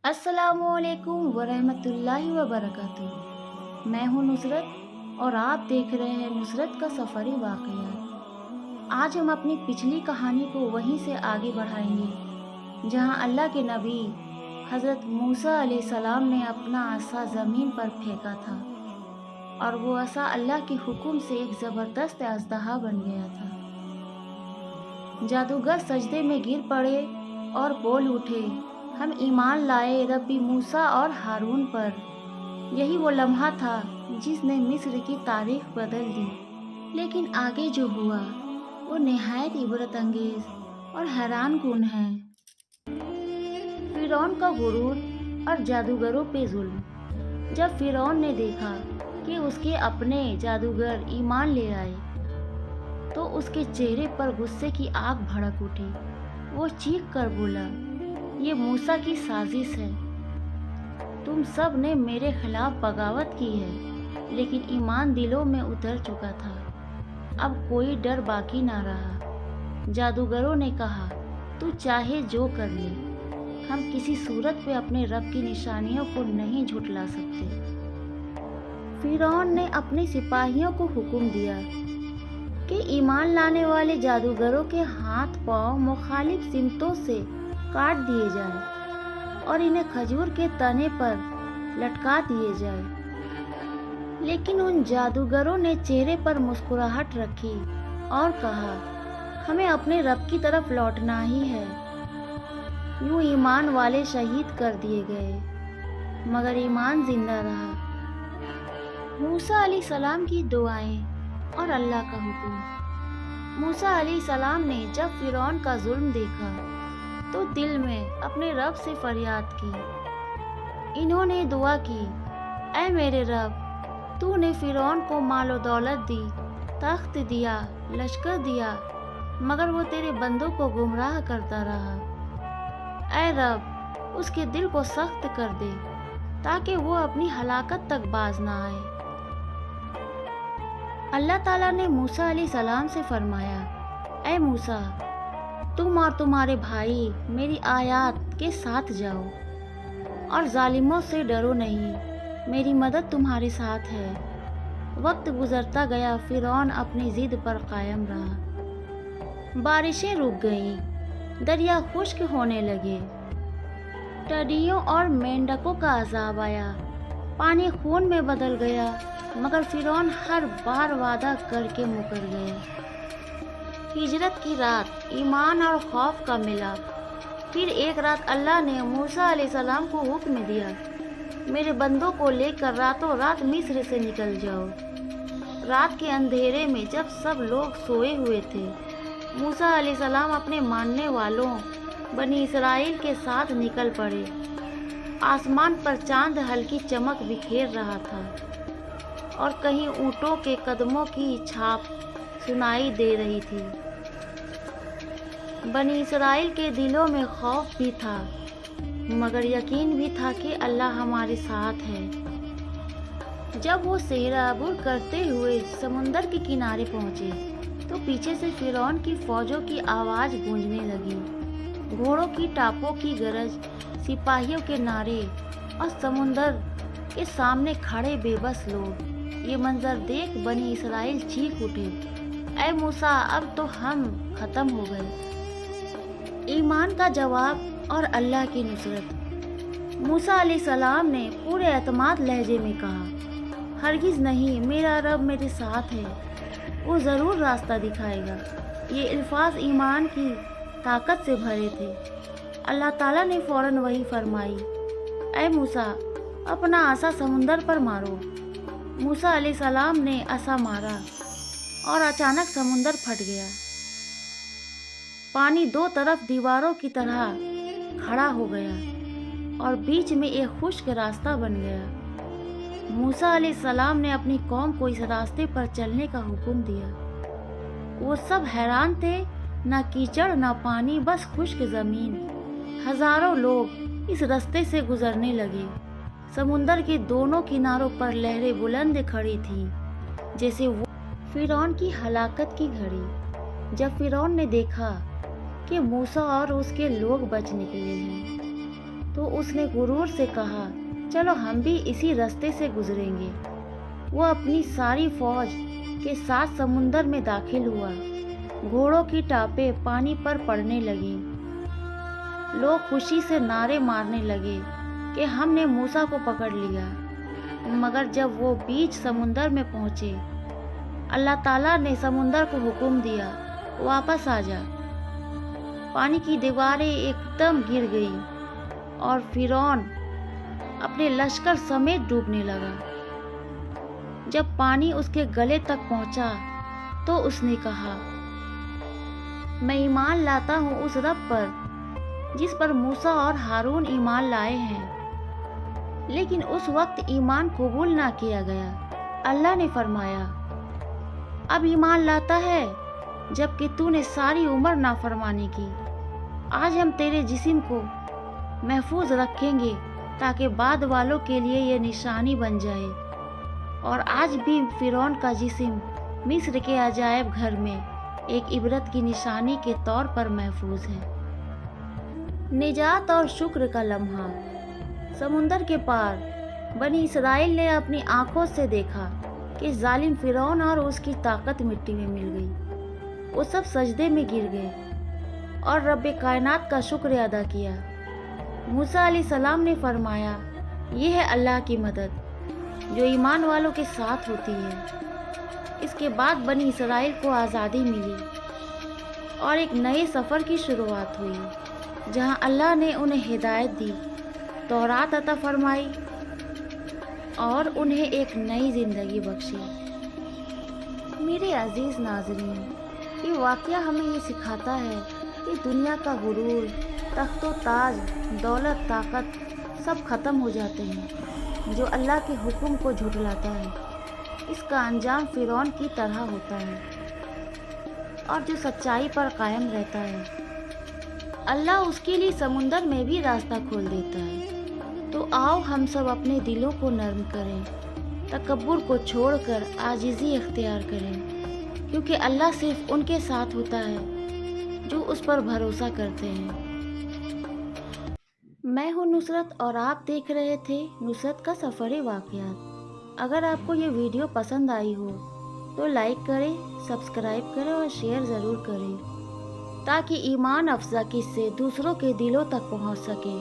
अस्सलामुअलैकुम वरहमतुल्लाहि वबरकातुहू। मैं हूँ नुसरत और आप देख रहे हैं नुसरत का सफ़री वाक़यात। आज हम अपनी पिछली कहानी को वहीं से आगे बढ़ाएंगे जहाँ अल्लाह के नबी हज़रत मूसा अलैहिस्सलाम ने अपना असा ज़मीन पर फेंका था और वो असा अल्लाह के हुक्म से एक ज़बरदस्त अजदहा बन गया था। जादूगर सजदे में गिर पड़े और बोल उठे, हम ईमान लाए रब्बी मूसा और हारून पर। यही वो लम्हा था जिसने मिस्र की तारीख बदल दी। लेकिन आगे जो हुआ वो निहायत इबरत अंगेज और हैरान कुन है। फिरौन का गुरूर और जादूगरों पे जुल्म। जब फिरौन ने देखा कि उसके अपने जादूगर ईमान ले आए तो उसके चेहरे पर गुस्से की आग भड़क उठी। वो चीख कर बोला, ये मूसा की साजिश है। तुम सब ने मेरे खिलाफ बगावत की है, लेकिन ईमान दिलों में उतर चुका था। अब कोई डर बाकी ना रहा। जादूगरों ने कहा, तू चाहे जो कर ले, हम किसी सूरत पे अपने रब की निशानियों को नहीं झुठला सकते। फिरौन ने अपने सिपाहियों को हुक्म दिया कि ईमान लाने वाले जादूगरों के हाथ पांव मुखालिफ सिमतों से काट दिए जाएं और इन्हें खजूर के तने पर लटका दिए जाएं। लेकिन उन जादूगरों ने चेहरे पर मुस्कुराहट रखी और कहा, हमें अपने रब की तरफ लौटना ही है। यूं ईमान वाले शहीद कर दिए गए, मगर ईमान जिंदा रहा। मूसा अलैहिस्सलाम की दुआएं और अल्लाह का हुक्म। मूसा अलैहिस्सलाम ने जब फिरौन का जुल्म देखा तो दिल में अपने रब से फरियाद की। इन्होंने दुआ की, ऐ मेरे रब, तूने फिरौन को मालो दौलत दी, तख्त दिया, लश्कर दिया, मगर वो तेरे बंदों को गुमराह करता रहा। ऐ रब, उसके दिल को सख्त कर दे ताकि वो अपनी हलाकत तक बाज ना आए। अल्लाह ताला ने मूसा अलैहिस्सलाम से फरमाया, ऐ मूसा, तुम और तुम्हारे भाई मेरी आयत के साथ जाओ और जालिमों से डरो नहीं, मेरी मदद तुम्हारे साथ है। वक्त गुजरता गया, फिरौन अपनी जिद पर कायम रहा। बारिशें रुक गईं, दरिया खुश्क होने लगे, टिड्डियों और मेंढकों का अजाब आया, पानी खून में बदल गया, मगर फिरौन हर बार वादा करके मुकर गया। हिजरत की रात ईमान और खौफ का मिला। फिर एक रात अल्लाह ने मूसा अलैहिस्सलाम को हुक्म दिया, मेरे बंदों को लेकर रातों रात मिस्र से निकल जाओ। रात के अंधेरे में जब सब लोग सोए हुए थे, मूसा अलैहिस्सलाम अपने मानने वालों बनी इसराइल के साथ निकल पड़े। आसमान पर चांद हल्की चमक बिखेर रहा था और कहीं ऊँटों के कदमों की छाप सुनाई दे रही थी। बनी इसराइल के दिलों में खौफ भी था, मगर यकीन भी था कि अल्लाह हमारे साथ है। जब वो सेहरा अबूर करते हुए समुंदर के किनारे पहुंचे तो पीछे से फिरौन की फौजों की आवाज़ गूंजने लगी। घोड़ों की टापों की गरज, सिपाहियों के नारे और समुंदर के सामने खड़े बेबस लोग। ये मंजर देख बनी इसराइल चीख उठे, ऐ मूसा, अब तो हम खत्म हो गए। ईमान का जवाब और अल्लाह की नुसरत। मूसा अलैहिस्सलाम ने पूरे एतमाद लहजे में कहा, हरगिज़ नहीं, मेरा रब मेरे साथ है, वो ज़रूर रास्ता दिखाएगा। ये अल्फाज ईमान की ताकत से भरे थे। अल्लाह ताला ने फ़ौरन वही फरमाई, ऐ मूसा, अपना आसा समुंदर पर मारो। मूसा अलैहिस्सलाम ने आसा मारा और अचानक समुंदर फट गया। पानी दो तरफ दीवारों की तरह खड़ा हो गया और बीच में एक खुश्क रास्ता बन गया। मूसा अलैहिस्सलाम ने अपनी कौम को इस रास्ते पर चलने का हुक्म दिया। वो सब हैरान थे, ना कीचड़ ना पानी, बस खुश्क ज़मीन। हजारों लोग इस रास्ते से गुजरने लगे। समुंदर के दोनों किनारों पर लहरें बुलंद खड़ी थीं, जैसे वो फिरौन की हलाकत की घड़ी। जब फिरौन ने देखा कि मूसा और उसके लोग बच निकले हैं تو اس نے غرور سے کہا چلو ہم بھی اسی راستے سے گزریں گے۔ وہ اپنی ساری فوج کے ساتھ سمندر میں داخل ہوا۔ گھوڑوں کی ٹاپیں پانی پر پڑنے لگیں۔ لوگ خوشی سے نعرے مارنے لگے کہ ہم نے موسیٰ کو پکڑ لیا۔ مگر جب وہ بیچ سمندر میں پہنچے، اللہ تعالیٰ نے سمندر کو حکم دیا واپس آ جا۔ پانی کی دیواریں ایک دم گر گئیں اور فرعون اپنے لشکر سمیت ڈوبنے لگا۔ جب پانی اس کے گلے تک پہنچا تو اس نے کہا میں ایمان لاتا ہوں اس رب پر جس پر موسیٰ اور ہارون ایمان لائے ہیں، لیکن اس وقت ایمان قبول نہ کیا گیا۔ اللہ نے فرمایا اب ایمان لاتا ہے جبکہ تو نے ساری عمر نافرمانی کی۔ آج ہم تیرے جسم کو محفوظ رکھیں گے تاکہ بعد والوں کے لیے یہ نشانی بن جائے۔ اور آج بھی فرعون کا جسم مصر کے عجائب گھر میں ایک عبرت کی نشانی کے طور پر محفوظ ہے۔ نجات اور شکر کا لمحہ۔ سمندر کے پار بنی اسرائیل نے اپنی آنکھوں سے دیکھا کہ ظالم فرعون اور اس کی طاقت مٹی میں مل گئی۔ وہ سب سجدے میں گر گئے اور رب کائنات کا شکر ادا کیا۔ موسیٰ علیہ السلام نے فرمایا یہ ہے اللہ کی مدد جو ایمان والوں کے ساتھ ہوتی ہے۔ اس کے بعد بنی اسرائیل کو آزادی ملی اور ایک نئے سفر کی شروعات ہوئی جہاں اللہ نے انہیں ہدایت دی، تورات عطا فرمائی اور انہیں ایک نئی زندگی بخشی۔ میرے عزیز ناظرین، یہ واقعہ ہمیں یہ سکھاتا ہے کہ دنیا کا غرور، تخت و تاج، دولت، طاقت سب ختم ہو جاتے ہیں جو اللہ کے حکم کو جھٹلاتا ہے۔ اس کا انجام فرعون کی طرح ہوتا ہے، اور جو سچائی پر قائم رہتا ہے اللہ اس کے لیے سمندر میں بھی راستہ کھول دیتا ہے۔ تو آؤ ہم سب اپنے دلوں کو نرم کریں، تکبر کو چھوڑ کر عاجزی اختیار کریں، کیونکہ اللہ صرف ان کے ساتھ ہوتا ہے جو اس پر بھروسہ کرتے ہیں۔ میں ہوں نصرت اور آپ دیکھ رہے تھے نصرت کا سفر واقعات۔ اگر آپ کو یہ ویڈیو پسند آئی ہو تو لائک کریں، سبسکرائب کریں اور شیئر ضرور کریں تاکہ ایمان افزا قصے دوسروں کے دلوں تک پہنچ سکے۔